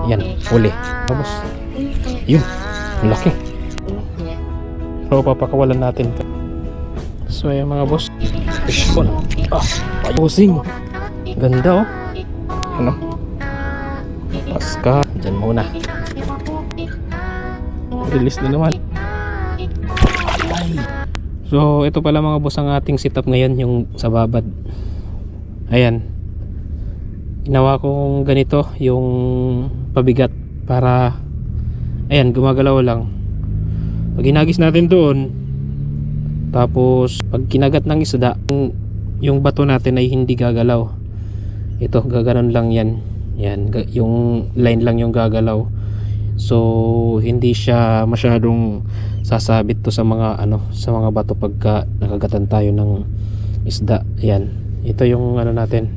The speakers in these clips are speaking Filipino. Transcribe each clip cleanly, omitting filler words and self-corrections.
Yan, huli. Tapos, yun, ang laki. So, papakawalan natin. So, ayan mga boss. Fishball. Payusing. Ganda oh. Ano? Paska. Diyan muna. Release na naman. So, ito pala mga boss ang ating setup ngayon, yung sa babad. Ayan. Ginawa kong ganito, yung pabigat para, ayan, gumagalaw lang. Pag ginagis natin doon, tapos pag kinagat ng isda, yung bato natin ay hindi gagalaw. Ito, gaganon lang yan. Yan, yung line lang yung gagalaw. So, hindi siya masyadong sasabit to sa mga sa mga bato pagka nakagatan tayo ng isda. Yan. Ito yung natin,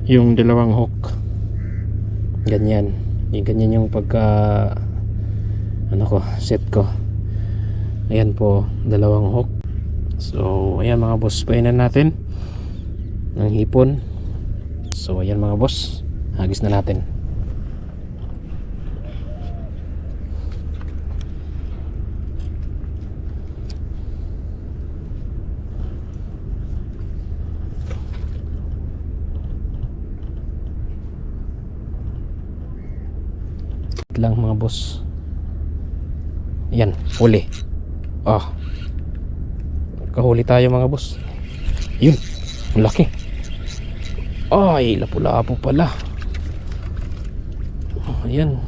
yung dalawang hook. Ganyan. Ganyan yung pagka set ko. Ayan po, dalawang hook. So, ayan mga boss, painan natin ng hipon. So, ayan mga boss, hagis na natin. Lang mga boss. Yan, huli. Kahuli tayo mga boss. Yun, ang laki. Ay, lapu-lapu pala. Ayan.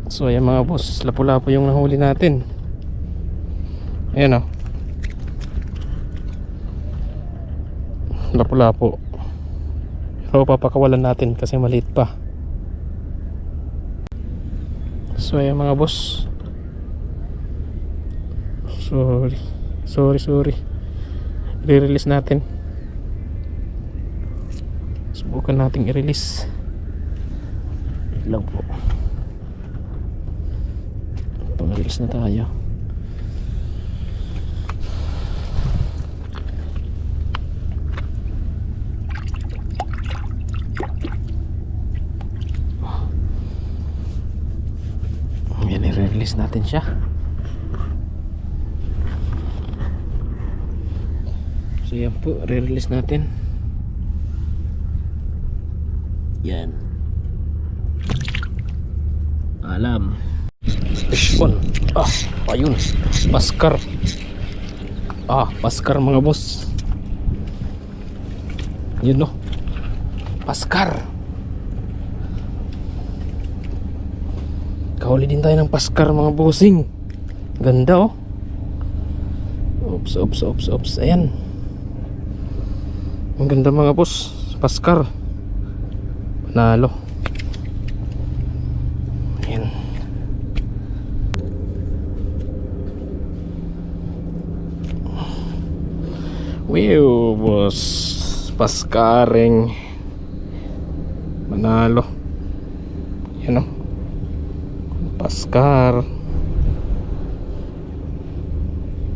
So ayan mga boss, lapu-lapu yung nahuli natin. Ayan oh. Lapu-lapu. So papakawalan natin kasi maliit pa. So ayan mga boss. Sorry. I-release natin. Subukan nating i-release. Wait lang po. Pag-release na tayo. Yan, i-release natin siya. So yan po, re-release natin. Yan. Alam. Fishball. Ayun. Paskar. Paskar mga boss. Yun no. Paskar. Kahuli din tayo ng paskar mga bossing. Ganda oh. Oops. Ayan. Ang ganda mga boss. Paskar. Panalo. Ayan. Wow boss. Paskaring. Panalo. Ayan oh. Paskar.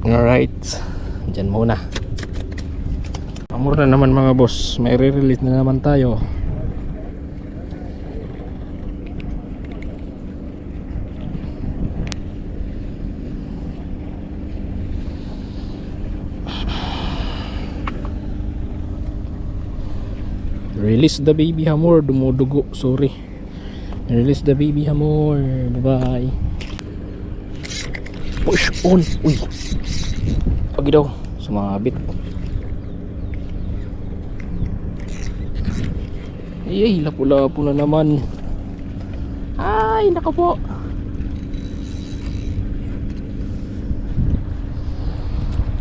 Alright, dyan muna. Amor na naman mga boss. May re-release na naman tayo. Release the baby hamor. Dumudugo, sorry. Release the baby hamor. Bye bye. Push on. Uy, pagi daw, sumabit. Ay, lapu-lapu na naman. Ay, naka po.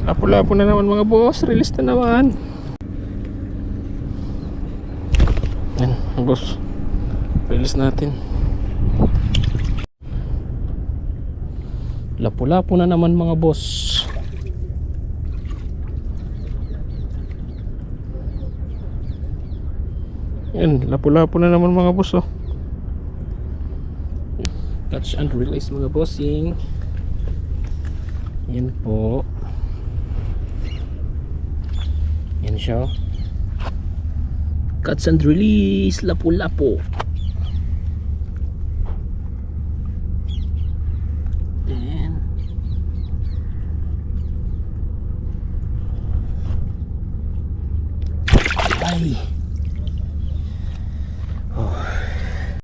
Lapu-lapu na naman mga boss. Release na naman. Yan, boss. Release natin. Lapu-lapu na naman mga boss. Yan, lapu-lapu na naman mga boss oh. Catch and release mga bossing. Yan po. Yan siya. Catch and release, lapu-lapu. Then ay